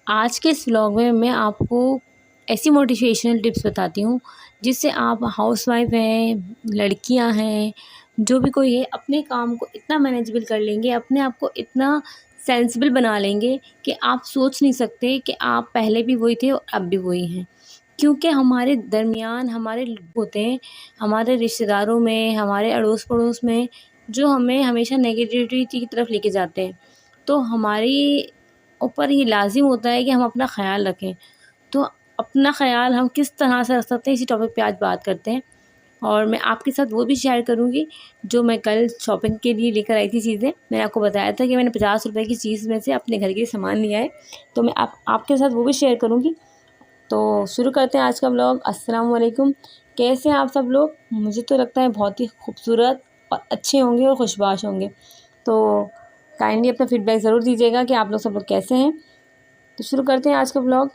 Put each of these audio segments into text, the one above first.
आज के इस व्लॉग में मैं आपको ऐसी मोटिवेशनल टिप्स बताती हूँ जिससे आप हाउसवाइफ हैं, लड़कियां हैं, जो भी कोई है अपने काम को इतना मैनेजेबल कर लेंगे, अपने आप को इतना सेंसिबल बना लेंगे कि आप सोच नहीं सकते कि आप पहले भी वही थे और अब भी वही हैं। क्योंकि हमारे दरमियान हमारे लोग होते हैं, हमारे रिश्तेदारों में, हमारे अड़ोस पड़ोस में, जो हमें हमेशा नेगेटिविटी की तरफ लेके जाते हैं। तो हमारी ऊपर ये लाजिम होता है कि हम अपना ख़्याल रखें। तो अपना ख़्याल हम किस तरह से रख सकते हैं, इसी टॉपिक पे आज बात करते हैं। और मैं आपके साथ वो भी शेयर करूँगी जो मैं कल शॉपिंग के लिए लेकर आई थी चीज़ें। मैंने आपको बताया था कि मैंने 50 रुपए की चीज़ में से अपने घर के लिए सामान लिया है, तो मैं आपके साथ वो भी शेयर करूँगी। तो शुरू करते हैं आज का व्लॉग। अस्सलाम वालेकुम। कैसे हैं आप सब लोग? मुझे तो लगता है बहुत ही खूबसूरत और अच्छे होंगे और खुशबाश होंगे। तो काइंडली अपना फीडबैक ज़रूर दीजिएगा कि आप लोग सब लोग कैसे हैं। तो शुरू करते हैं आज का व्लॉग।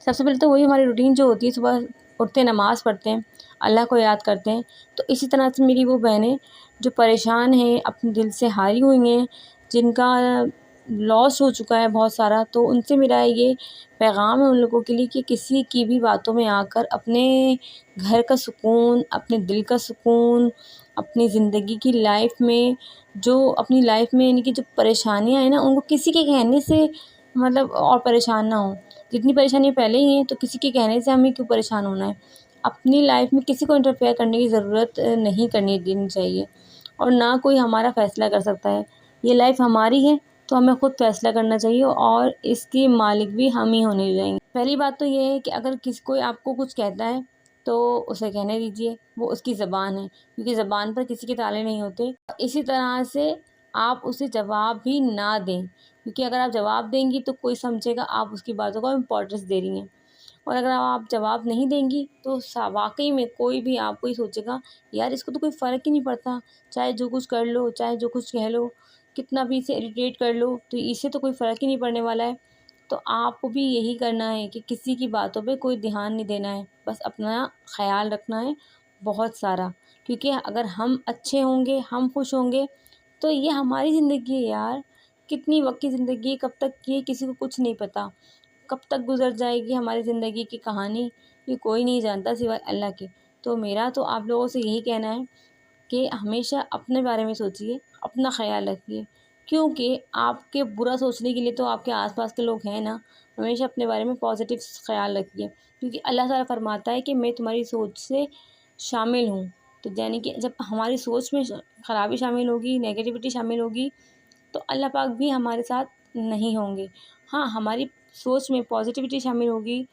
सबसे पहले तो वही हमारी रूटीन जो होती है, सुबह उठते हैं, नमाज़ पढ़ते हैं, अल्लाह को याद करते हैं। तो इसी तरह से मेरी वो बहनें जो परेशान हैं, अपने दिल से हारी हुई हैं, जिनका लॉस हो चुका है बहुत सारा, तो उनसे मेरा ये पैगाम है उन लोगों के लिए कि किसी की भी बातों में आकर अपने घर का सुकून, अपने दिल का सुकून, अपनी ज़िंदगी की लाइफ में जो अपनी लाइफ में यानी कि जो परेशानियाँ हैं ना, उनको किसी के कहने से मतलब और परेशान ना हों। जितनी परेशानी पहले ही हैं, तो किसी के कहने से हमें क्यों परेशान होना है। अपनी लाइफ में किसी को इंटरफेयर करने की ज़रूरत नहीं करनी देनी चाहिए, और ना कोई हमारा फ़ैसला कर सकता है। ये लाइफ हमारी है, तो हमें खुद फ़ैसला करना चाहिए और इसके मालिक भी हम ही होने जाएंगे। पहली बात तो ये है कि अगर किसी कोई आपको कुछ कहता है तो उसे कहने दीजिए, वो उसकी ज़बान है, क्योंकि ज़बान पर किसी के ताले नहीं होते। इसी तरह से आप उसे जवाब भी ना दें, क्योंकि अगर आप जवाब देंगी तो कोई समझेगा आप उसकी बातों को इम्पोर्टेंस दे रही हैं, और अगर आप जवाब नहीं देंगी तो वाकई में कोई भी आपको ही सोचेगा यार इसको तो कोई फ़र्क ही नहीं पड़ता, चाहे जो कुछ कर लो, चाहे जो कुछ कह लो, कितना भी इसे इरिटेट कर लो, तो इससे तो कोई फ़र्क ही नहीं पड़ने वाला है। तो आपको भी यही करना है कि किसी की बातों पे कोई ध्यान नहीं देना है, बस अपना ख़्याल रखना है बहुत सारा। क्योंकि अगर हम अच्छे होंगे, हम खुश होंगे, तो ये हमारी ज़िंदगी है यार। कितनी वक्त की ज़िंदगी है, कब तक की है, किसी को कुछ नहीं पता। कब तक गुज़र जाएगी हमारी ज़िंदगी की कहानी, ये कोई नहीं जानता सिवाय अल्लाह के। तो मेरा तो आप लोगों से यही कहना है कि हमेशा अपने बारे में सोचिए, अपना ख़्याल रखिए, क्योंकि आपके बुरा सोचने के लिए तो आपके आस-पास के लोग हैं ना। हमेशा अपने बारे में पॉज़िटिव ख़्याल रखिए, क्योंकि अल्लाह ताला फ़रमाता है कि मैं तुम्हारी सोच से शामिल हूँ। तो यानी कि जब हमारी सोच में ख़राबी शामिल होगी, नेगेटिविटी शामिल होगी, तो अल्लाह पाक भी हमारे साथ नहीं होंगे। हाँ, हमारी सोच में पॉज़िटिविटी शामिल होगी,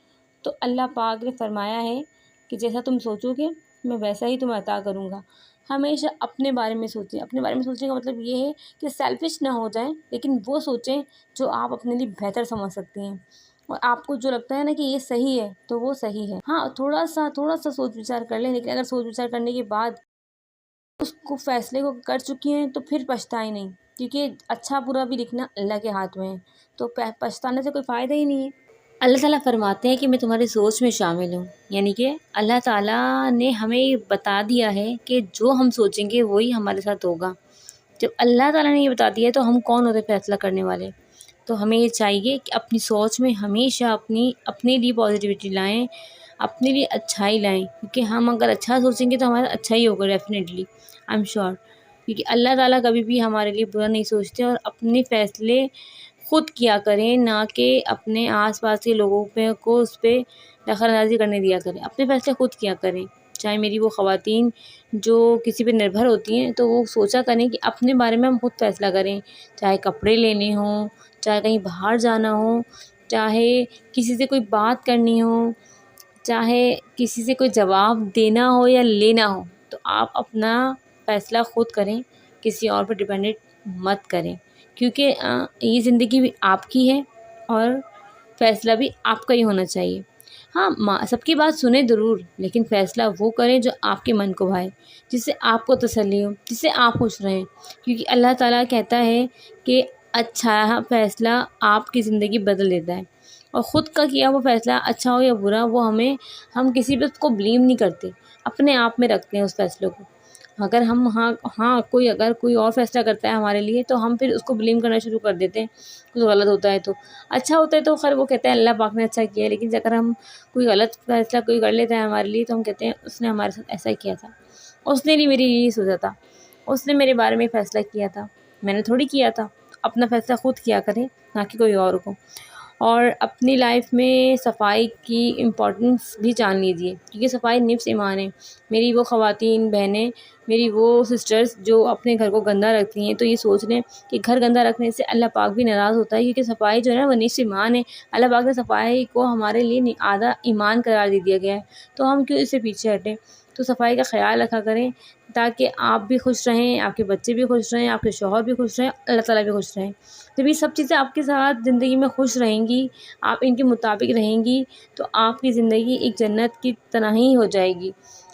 तो अल्लाह पाक ने फ़रमाया है कि जैसा तुम सोचोगे मैं वैसा ही तुम्हें अता करूँगा। हमेशा अपने बारे में सोचें। अपने बारे में सोचने का मतलब ये है कि सेल्फ़िश ना हो जाएँ, लेकिन वो सोचें जो आप अपने लिए बेहतर समझ सकती हैं। और आपको जो लगता है ना कि ये सही है, तो वो सही है। हाँ, थोड़ा-सा सोच विचार कर लें, लेकिन अगर सोच विचार करने के बाद उसको फ़ैसले को कर चुकी हैं तो फिर पछताएँ नहीं, क्योंकि अच्छा बुरा भी लिखना अल्लाह के हाथ में है। तो पछताने से कोई फ़ायदा ही नहीं है। अल्लाह ताला फ़रमाते हैं कि मैं तुम्हारी सोच में शामिल हूँ, यानी कि अल्लाह ताला ने हमें ये बता दिया है कि जो हम सोचेंगे वही हमारे साथ होगा। जब अल्लाह ताला ने ये बता दिया है तो हम कौन होते फ़ैसला करने वाले। तो हमें ये चाहिए कि अपनी सोच में हमेशा अपने लिए पॉज़िटिविटी लाएँ, अपने लिए अच्छाई लाएँ, क्योंकि हम अगर अच्छा सोचेंगे तो हमारा अच्छा ही होगा डेफ़िनेटली, आई एम श्योर। क्योंकि अल्लाह ताला कभी भी हमारे लिए बुरा नहीं सोचते, और अपने फ़ैसले खुद किया करें, ना कि अपने आस-पास के लोगों पे को उस पे दखल-अंदाज़ी करने दिया करें। अपने फ़ैसले खुद किया करें। चाहे मेरी वो ख़वातीन जो किसी पे निर्भर होती हैं, तो वो सोचा करें कि अपने बारे में हम खुद फ़ैसला करें। चाहे कपड़े लेने हों, चाहे कहीं बाहर जाना हो, चाहे किसी से कोई बात करनी हो, चाहे किसी से कोई जवाब देना हो या लेना हो, तो आप अपना फ़ैसला खुद करें, किसी और पर डिपेंडेंट मत करें। क्योंकि ये ज़िंदगी भी आपकी है और फ़ैसला भी आपका ही होना चाहिए। हाँ, सबकी बात सुनें ज़रूर, लेकिन फ़ैसला वो करें जो आपके मन को भाए, जिससे आपको तसल्ली हो, जिससे आप खुश रहें। क्योंकि अल्लाह ताला कहता है कि अच्छा फ़ैसला आपकी ज़िंदगी बदल देता है, और ख़ुद का किया हुआ फ़ैसला अच्छा हो या बुरा, वो हम किसी पे उसको ब्लेम नहीं करते, अपने आप में रखते हैं उस फ़ैसले को। अगर हम कोई अगर कोई और फ़ैसला करता है हमारे लिए तो हम फिर उसको ब्लेम करना शुरू कर देते हैं, कुछ गलत होता है तो। अच्छा होता है तो खैर वो कहते हैं अल्लाह पाक ने अच्छा किया है, लेकिन अगर हम कोई गलत फ़ैसला कोई कर लेता है हमारे लिए तो हम कहते हैं उसने हमारे साथ ऐसा किया था, उसने नहीं मेरे लिए सोचा था, उसने मेरे बारे में फ़ैसला किया था, मैंने थोड़ी किया था। अपना फ़ैसला खुद किया करें, ना कि कोई और को। और अपनी लाइफ में सफाई की इम्पोर्टेंस भी जान लीजिए, क्योंकि सफाई निफ्स ईमान है। मेरी वो ख़वातीन बहनें, मेरी वो सिस्टर्स जो अपने घर को गंदा रखती हैं, तो ये सोच लें कि घर गंदा रखने से अल्लाह पाक भी नाराज़ होता है, क्योंकि सफाई जो है ना वो निफ्स ईमान है। अल्लाह पाक ने सफाई को हमारे लिए आधा ईमान करार दे दिया गया है, तो हम क्यों इससे पीछे हटें। तो सफाई का ख़्याल रखा करें ताकि आप भी खुश रहें, आपके बच्चे भी खुश रहें, आपके शौहर भी खुश रहें, अल्लाह ताला भी खुश रहें। जब ये सब चीज़ें आपके साथ ज़िंदगी में खुश रहेंगी, आप इनके मुताबिक रहेंगी, तो आपकी ज़िंदगी एक जन्नत की तरह ही हो जाएगी,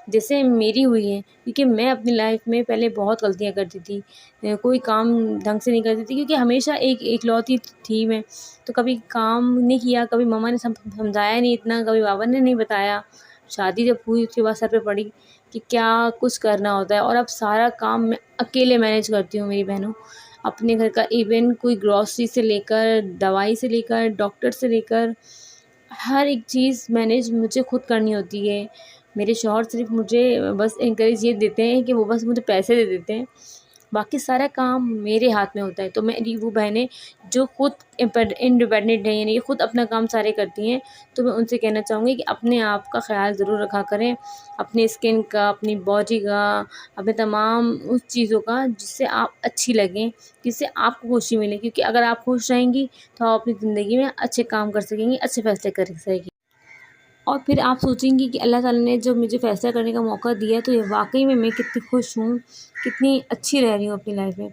जैसे मेरी हुई है। क्योंकि मैं अपनी लाइफ में पहले बहुत गलतियाँ करती थी, कोई काम ढंग से नहीं करती थी, क्योंकि हमेशा एकलौती थी मैं, तो कभी काम नहीं किया, कभी मम्मा ने समझाया नहीं इतना, कभी बाबा ने नहीं बताया। शादी जब हुई उसके बाद सर पे पड़ी कि क्या कुछ करना होता है, और अब सारा काम मैं अकेले मैनेज करती हूँ मेरी बहनों। अपने घर का इवन कोई ग्रॉसरी से लेकर, दवाई से लेकर, डॉक्टर से लेकर, हर एक चीज़ मैनेज मुझे खुद करनी होती है। मेरे शौहर सिर्फ़ मुझे बस एनकरेज ये देते हैं कि वो बस मुझे पैसे दे देते हैं, बाकी सारा काम मेरे हाथ में होता है। तो मेरी वो बहनें जो खुद इंडिपेंडेंट हैं, यानी कि खुद अपना काम सारे करती हैं, तो मैं उनसे कहना चाहूँगी कि अपने आप का ख़्याल ज़रूर रखा करें, अपनी स्किन का, अपनी बॉडी का, अपने तमाम उस चीज़ों का जिससे आप अच्छी लगें, जिससे आपको खुशी मिले। क्योंकि अगर आप खुश रहेंगी तो आप अपनी ज़िंदगी में अच्छे काम कर सकेंगी, अच्छे फ़ैसले कर सकेंगी। और फिर आप सोचेंगी कि अल्लाह ताला ने जो मुझे फ़ैसला करने का मौका दिया है, तो ये वाक़ई में मैं कितनी खुश हूँ, कितनी अच्छी रह रही हूँ अपनी लाइफ़ में।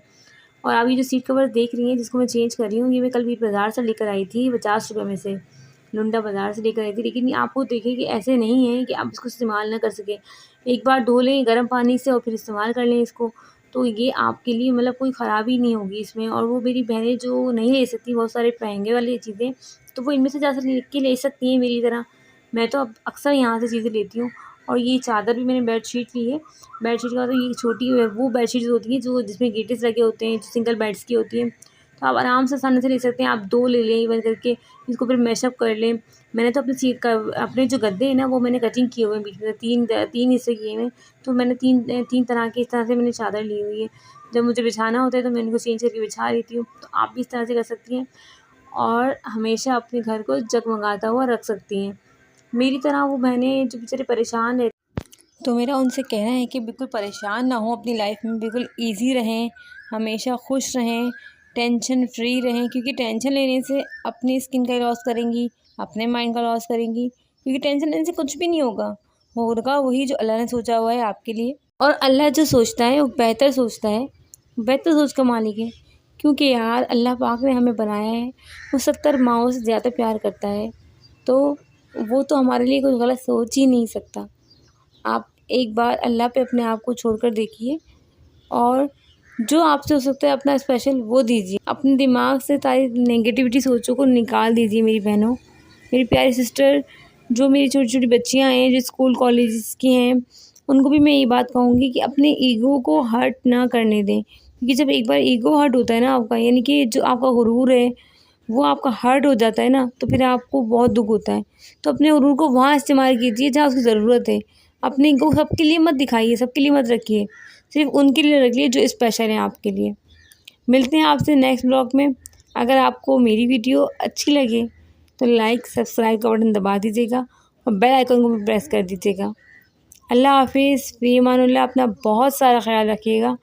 और आप ये जो सीट कवर देख रही हैं, जिसको मैं चेंज कर रही हूँ, ये मैं कल वीर बाज़ार से लेकर आई थी ₹50 में से, लुंडा बाज़ार से लेकर आई थी। लेकिन आप वो देखिए कि ऐसे नहीं है कि आप इसको इस्तेमाल ना कर सकें। एक बार धो लें गर्म पानी से और फिर इस्तेमाल कर लें इसको, तो ये आपके लिए मतलब कोई ख़राबी नहीं होगी इसमें। और वो मेरी बहनें जो नहीं ले सकती बहुत सारे महँगे वाली चीज़ें, तो वो इनमें से जा के ले सकती हैं मेरी तरह। मैं तो अब अक्सर यहाँ से चीज़ें लेती हूँ। और ये चादर भी मैंने बेडशीट ली है। बेडशीट का तो ये छोटी वो बेडशीट्स होती हैं जो जिसमें गेटेस लगे होते हैं, जो सिंगल बेड्स की होती हैं, तो आप आराम से आसानी से ले सकते हैं। आप 2 ले लें इवन करके, इसको फिर मैशअप कर लें। मैंने तो अपनी सीट का अपने जो गद्दे हैं ना वो मैंने कटिंग किए हुए हैं बीच में, 3 हिस्से किए हुए हैं। तो मैंने 3 तरह के इस तरह से मैंने चादर ली हुई है। जब मुझे बिछाना होता है तो मैं इनको चेंज करके बिछा लेती हूँ। तो आप भी इस तरह से कर सकती हैं और हमेशा अपने घर को जगमगाता हुआ रख सकती हैं। मेरी तरह वो बहनें जो बेचारे परेशान रहती, तो मेरा उनसे कहना है कि बिल्कुल परेशान ना हों अपनी लाइफ में, बिल्कुल ईज़ी रहें, हमेशा खुश रहें, टेंशन फ्री रहें, क्योंकि टेंशन लेने से अपनी स्किन का लॉस करेंगी, अपने माइंड का लॉस करेंगी, क्योंकि टेंशन लेने से कुछ भी नहीं होगा वही जो अल्लाह ने सोचा हुआ है आपके लिए। और अल्लाह जो सोचता है वो बेहतर सोचता है, बेहतर सोच का मालिक है। क्योंकि यार अल्लाह पाक ने हमें बनाया है, वो 70 माँओं से ज़्यादा प्यार करता है, तो वो तो हमारे लिए कुछ गलत सोच ही नहीं सकता। आप एक बार अल्लाह पे अपने आप को छोड़कर देखिए, और जो आपसे हो सकता है अपना स्पेशल वो दीजिए। अपने दिमाग से सारी नेगेटिविटी सोचों को निकाल दीजिए मेरी बहनों। मेरी प्यारी सिस्टर, जो मेरी छोटी-छोटी बच्चियाँ हैं जो स्कूल कॉलेजेस की हैं, उनको भी मैं ये बात कहूँगी कि अपने ईगो को हर्ट ना करने दें। क्योंकि जब एक बार ईगो हर्ट होता है ना आपका, यानी कि जो आपका गुरूर है वो आपका हर्ट हो जाता है ना, तो फिर आपको बहुत दुःख होता है। तो अपने गुरूर को वहाँ इस्तेमाल कीजिए जहाँ उसकी ज़रूरत है। अपने ईगो सबके लिए मत दिखाइए, सबके लिए मत रखिए, सिर्फ़ उनके लिए रखिए जो स्पेशल हैं आपके लिए। मिलते हैं आपसे नेक्स्ट ब्लॉग में। अगर आपको मेरी वीडियो अच्छी लगे तो लाइक, सब्सक्राइब का बटन दबा दीजिएगा और बेल आइकन को भी प्रेस कर दीजिएगा। अल्लाह हाफ़िज़, फ़ी अमानिल्लाह। अपना बहुत सारा ख़्याल रखिएगा।